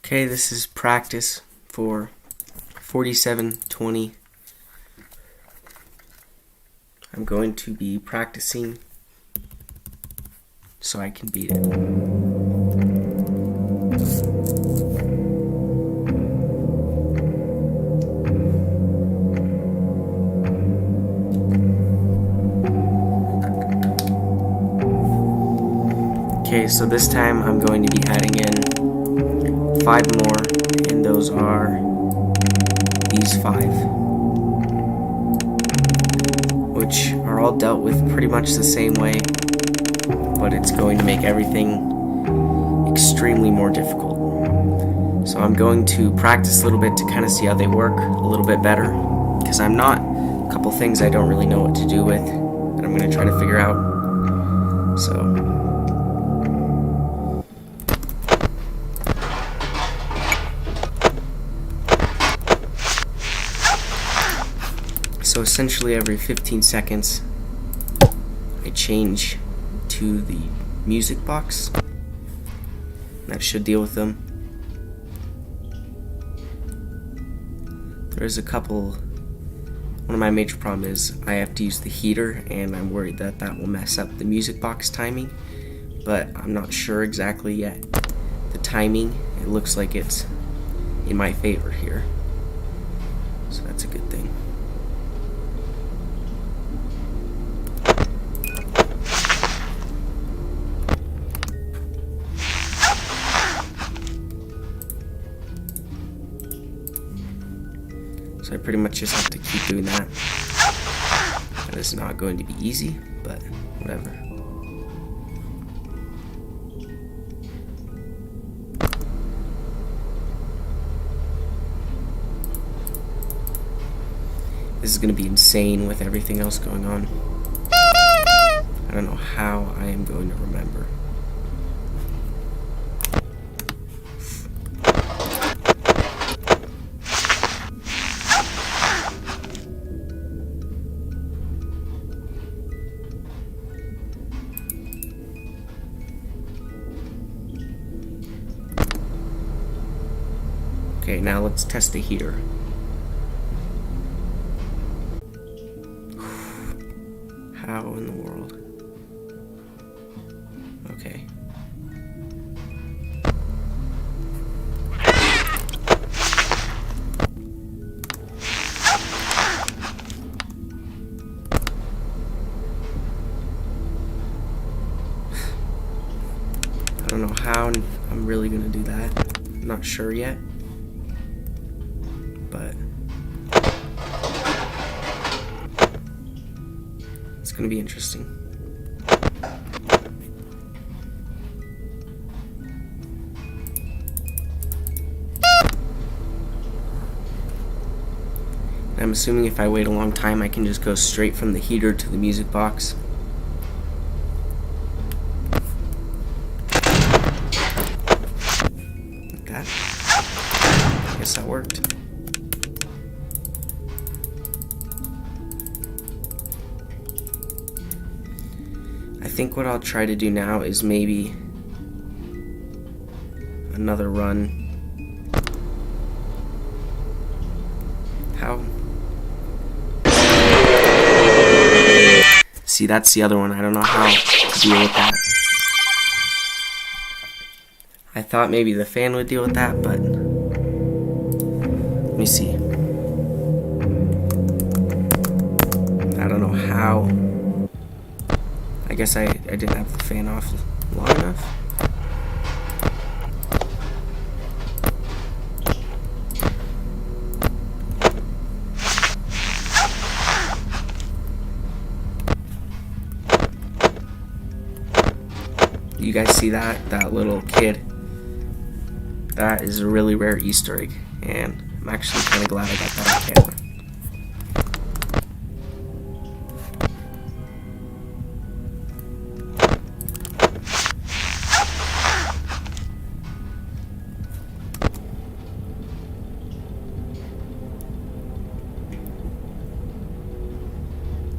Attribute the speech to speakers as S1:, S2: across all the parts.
S1: Okay, this is practice for 4720. I'm going to be practicing so I can beat it. Okay, so this time I'm going to be adding in 5 more, and those are these 5, which are all dealt with pretty much the same way, but it's going to make everything extremely more difficult. So I'm going to practice a little bit to kind of see how they work a little bit better, because a couple things I don't really know what to do with that I'm going to try to figure out. So essentially every 15 seconds I change to the music box. That should deal with them. There's one of my major problems is I have to use the heater, and I'm worried that that will mess up the music box timing, but I'm not sure exactly yet. The timing, it looks like it's in my favor here, so that's a good thing. So I pretty much just have to keep doing that. That is not going to be easy, but whatever. This is going to be insane with everything else going on. I don't know how I am going to remember. Okay, now let's test the heater. How in the world? Okay. I don't know how I'm really gonna do that. I'm not sure yet. But it's going to be interesting. And I'm assuming if I wait a long time, I can just go straight from the heater to the music box. Like that. I guess that worked. I think what I'll try to do now is maybe another run. How? See, that's the other one. I don't know how to deal with that. I thought maybe the fan would deal with that, but let me see. I don't know how. I guess I didn't have the fan off long enough. You guys see that little kid? That is a really rare Easter egg, and I'm actually kind of glad I got that on camera.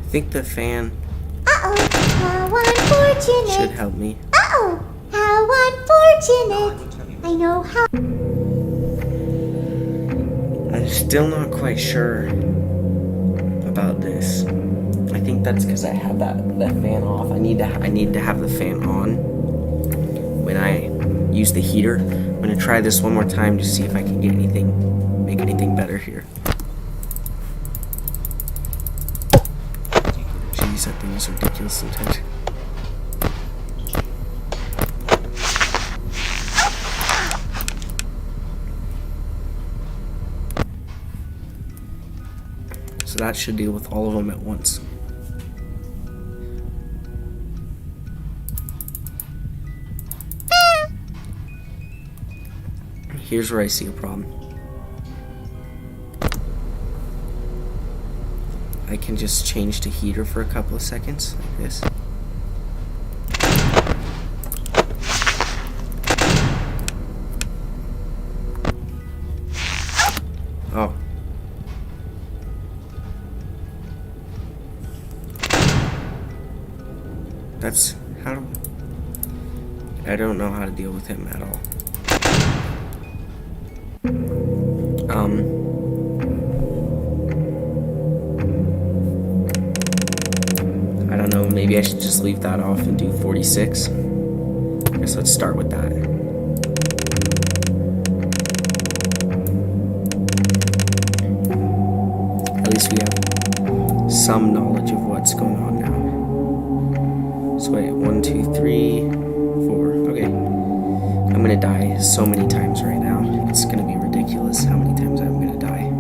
S1: I think the fan should help me.
S2: How unfortunate. I know how.
S1: Still not quite sure about this. I think that's because I have that fan off. I need to have the fan on when I use the heater. I'm gonna try this one more time to see if I can get make anything better here. Jeez, that thing is ridiculous sometimes. So that should deal with all of them at once. Here's where I see a problem. I can just change to heater for a couple of seconds, like this. Oh. That's how I don't know how to deal with him at all. I don't know, maybe I should just leave that off and do 46. I guess let's start with that. At least we have some knowledge of what's going on now. So wait, 1, 2, 3, 4. Okay. I'm gonna die so many times right now. It's gonna be ridiculous how many times I'm gonna die.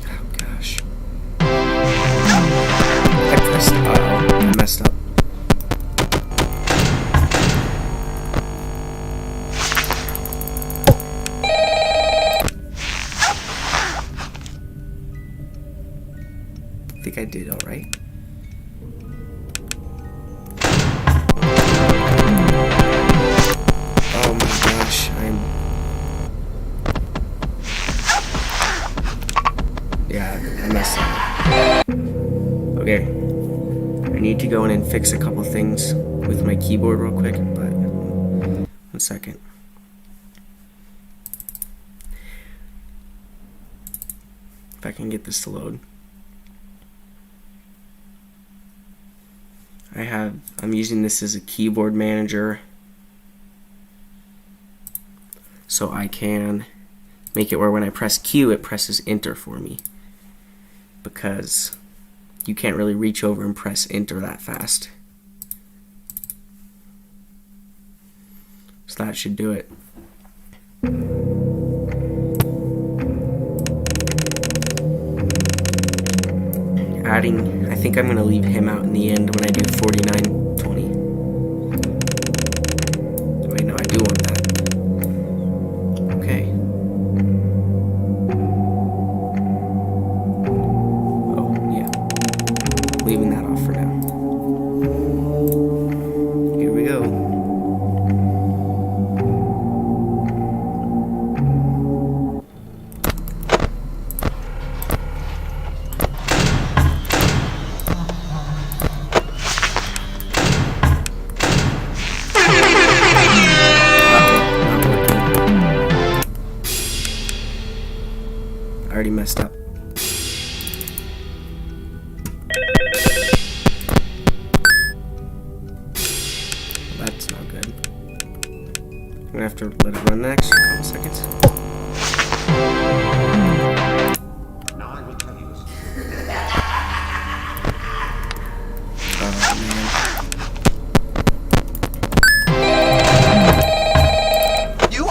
S1: Oh gosh. I messed up. I think I did all right. Oh my gosh, I messed up. Okay, I need to go in and fix a couple things with my keyboard real quick, but 1 second. If I can get this to load. I'm using this as a keyboard manager, so I can make it where when I press Q it presses enter for me, because you can't really reach over and press enter that fast. So that should do it. I think I'm going to leave him out in the end when I do 49-20. Wait, no, I do want that. Okay. Oh, yeah. Leaving that off for now. Here we go. I already messed up. That's not good. I'm gonna have to let it run the next couple seconds. Oh man.
S2: You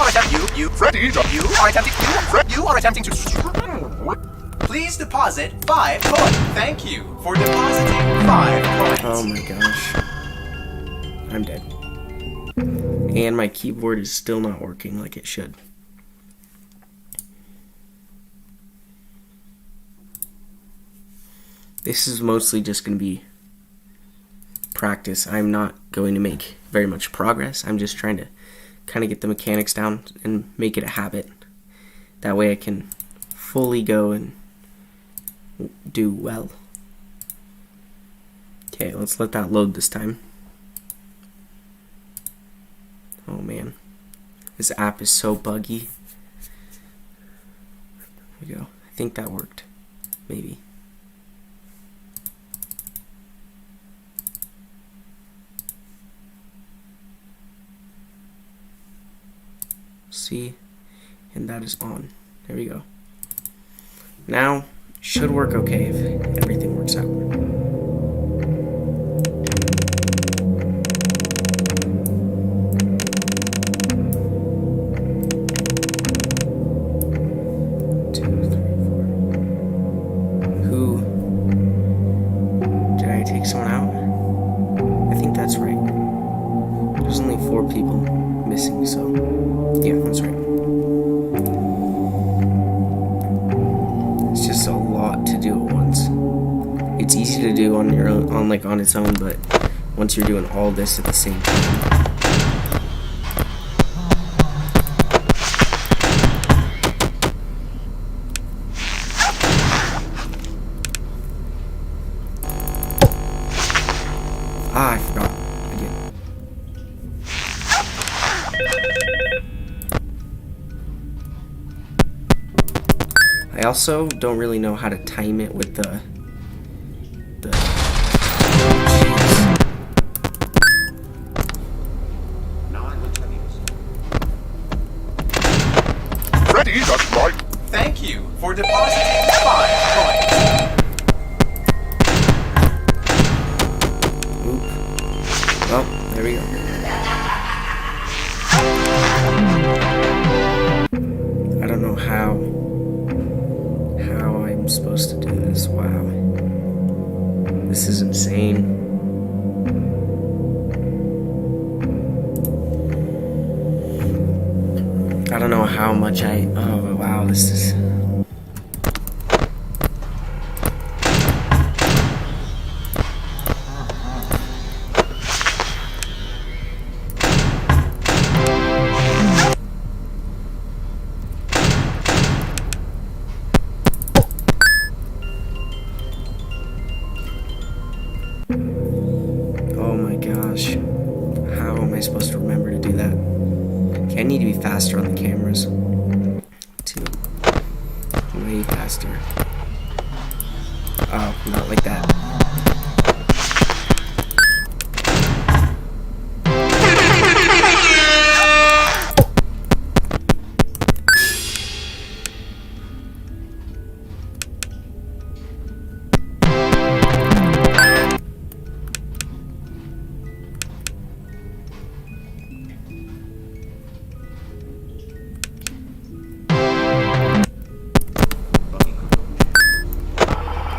S2: are attempting to. Please deposit 5 coins. Thank you for depositing 5 coins.
S1: Oh my gosh. I'm dead. And my keyboard is still not working like it should. This is mostly just going to be practice. I'm not going to make very much progress. I'm just trying to kind of get the mechanics down and make it a habit. That way I can fully go and do well. Okay, let's let that load this time. Oh man, this app is so buggy. There we go. I think that worked. Maybe. See, and that is on. There we go. Now, should work okay if everything works out. Two, three, four. Who? Did I take someone out? I think that's right. There's only 4 people missing, so yeah, that's right. It's just a lot to do at once. It's easy to do on your own, on its own, but once you're doing all this at the same time. I forgot. I also don't really know how to time it with the
S3: Freddy, that's right.
S2: Thank you for depositing 5 coins.
S1: Oop. Well, there we go. I don't know how I'm supposed to do this. Wow. This is insane. I don't know how much oh wow, this is... Oh my gosh. How am I supposed to remember to do that? Okay, I need to be faster on the cameras. 2. Way faster. Oh, not like that.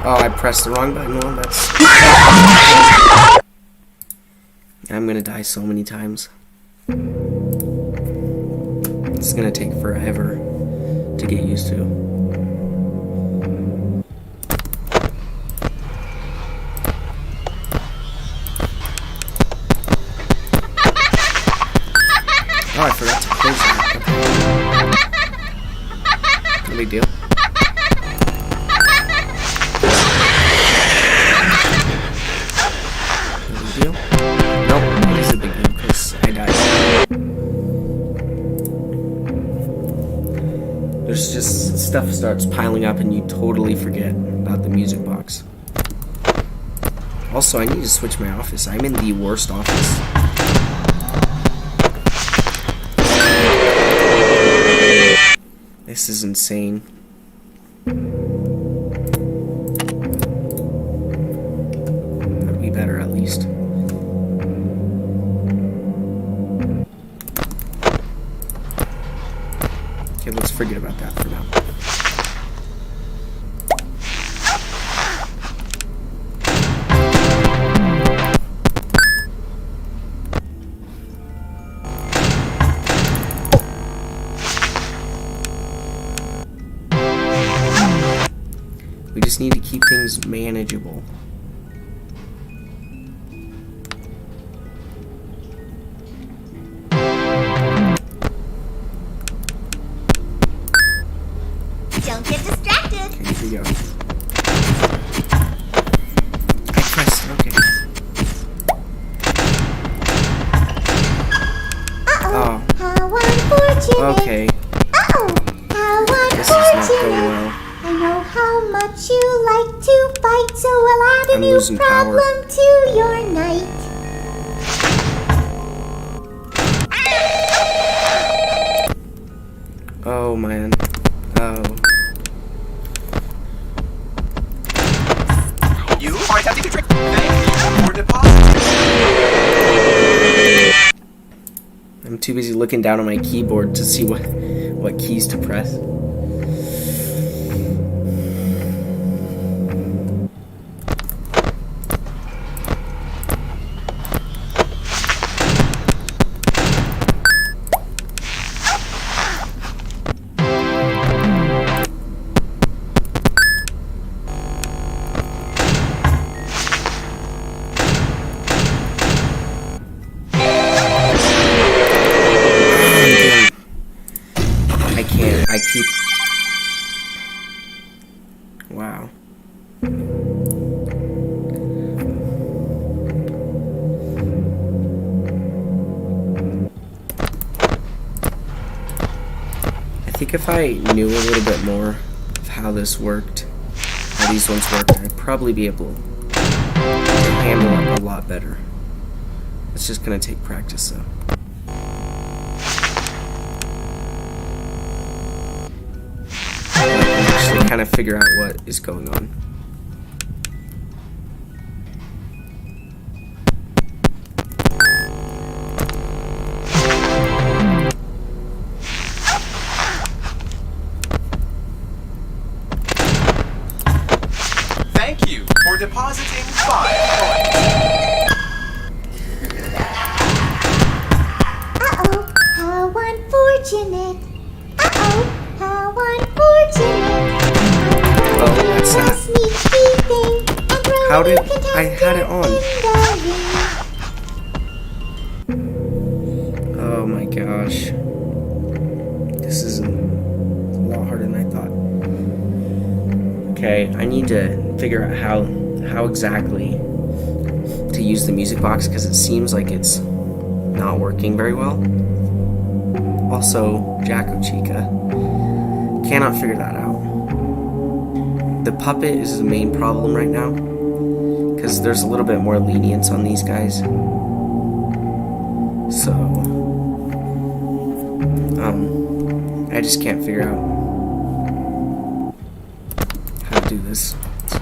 S1: Oh, I pressed the wrong button. Well, that's... I'm gonna die so many times. It's gonna take forever to get used to. Oh, I forgot to close that. No big deal. Deal? Nope, it is a big deal because I died. There's just stuff starts piling up and you totally forget about the music box. Also, I need to switch my office. I'm in the worst office. This is insane. That'd be better at least. Okay, let's forget about that for now. We just need to keep things manageable.
S4: Don't get distracted.
S1: Okay, here we go. I pressed, okay. Okay.
S3: Oh, how
S1: This is not going
S3: unfortunate.
S1: well.
S3: I know how much you like to fight, so we'll add a
S1: I'm
S3: new
S1: losing power.
S3: problem to your night.
S1: Oh man. Oh.
S2: You are attempting to trick. Thank you for depositing.
S1: I'm too busy looking down on my keyboard to see what keys to press. I can't. I keep. Wow. I think if I knew a little bit more of how this worked, how these ones worked, I'd probably be able to handle it a lot better. It's just gonna take practice though. Actually kind of figure out what is going on.
S2: Thank you for depositing 5 points.
S3: Uh-oh, how unfortunate. Uh-oh, how unfortunate.
S1: Oh, that's
S3: A
S1: that.
S3: sneaky thing, and throw
S1: How
S3: a
S1: did
S3: new
S1: I had it on?
S3: contestant in the ring.
S1: Oh my gosh. This is a lot harder than I thought. Okay, I need to figure out how exactly to use the music box because it seems like it's not working very well. Also, Jacko Chica. Cannot figure that out. The puppet is the main problem right now because there's a little bit more lenience on these guys. So, I just can't figure out how to do this. It's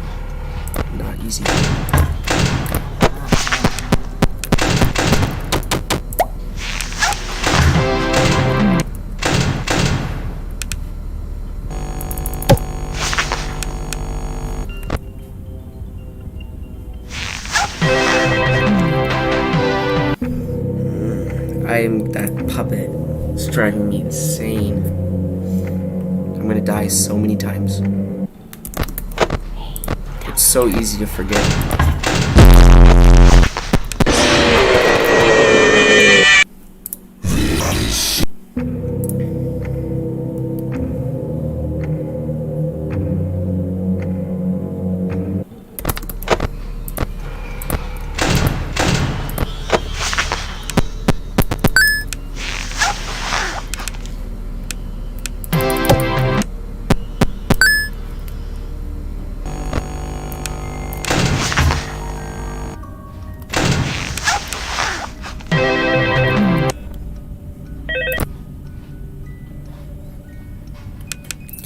S1: not easy. That puppet is driving me insane. I'm gonna die so many times. It's so easy to forget.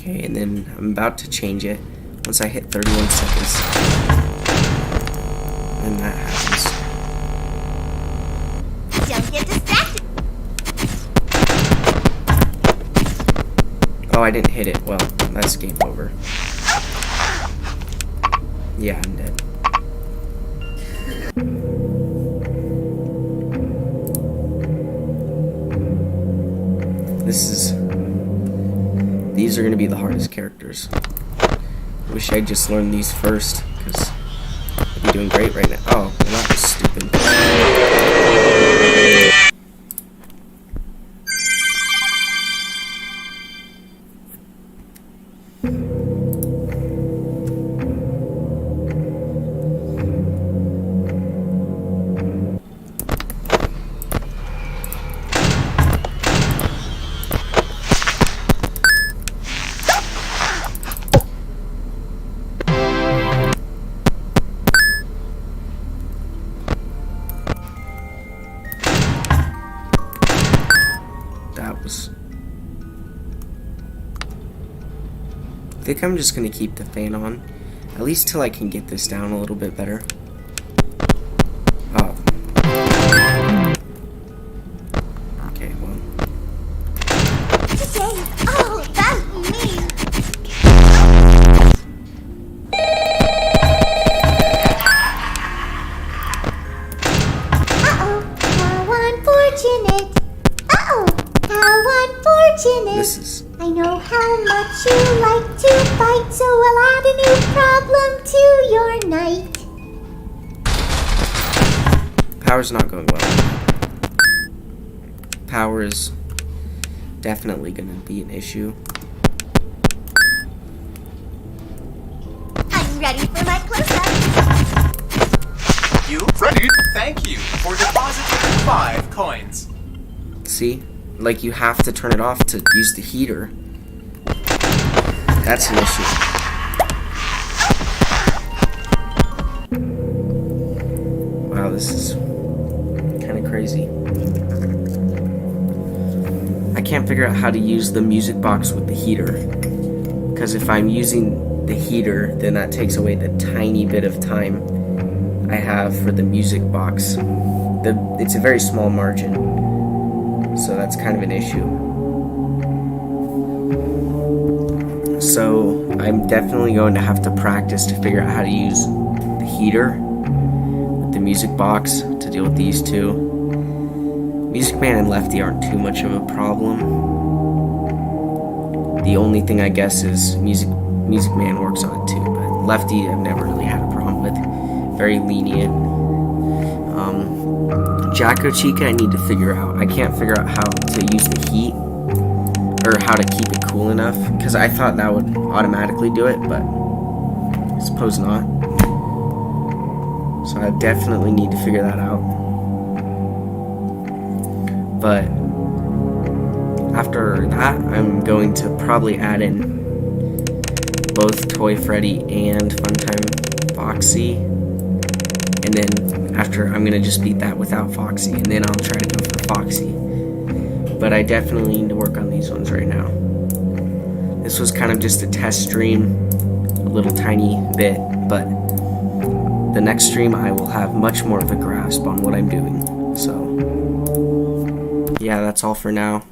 S1: Okay, and then I'm about to change it once I hit 31 seconds. And that happens.
S3: Don't get distracted.
S1: Oh, I didn't hit it. Well, that's game over. Yeah, I'm dead. These are going to be the hardest characters. I wish I'd just learned these first, because I'd be doing great right now. Oh, well, that was stupid. think I'm just gonna keep the fan on, at least till I can get this down a little bit better. Oh. Okay, well.
S3: Oh, that's mean. Uh-oh, how unfortunate. Uh-oh, how unfortunate.
S1: This is...
S3: I know how much you like to fight, so I'll add a new problem to your night.
S1: Power's not going well. Power is definitely going to be an issue.
S3: I'm ready for my close-up.
S2: You ready? Thank you for depositing 5 coins.
S1: See? Like, you have to turn it off to use the heater. That's an issue. Wow, this is kind of crazy. I can't figure out how to use the music box with the heater. Because if I'm using the heater, then that takes away the tiny bit of time I have for the music box. It's a very small margin. So that's kind of an issue. So I'm definitely going to have to practice to figure out how to use the heater with the music box to deal with these two. Music Man and Lefty aren't too much of a problem. The only thing I guess is Music Man works on it too, but Lefty I've never really had a problem with. Very lenient. Jacko Chica I need to figure out. I can't figure out how to use the heat or how to keep it cool enough, because I thought that would automatically do it, but I suppose not. So I definitely need to figure that out. But after that, I'm going to probably add in both Toy Freddy and Funtime Foxy. And then after, I'm going to just beat that without Foxy, and then I'll try to go for Foxy. But I definitely need to work on these ones right now. This was kind of just a test stream, a little tiny bit, but the next stream I will have much more of a grasp on what I'm doing. So, yeah, that's all for now.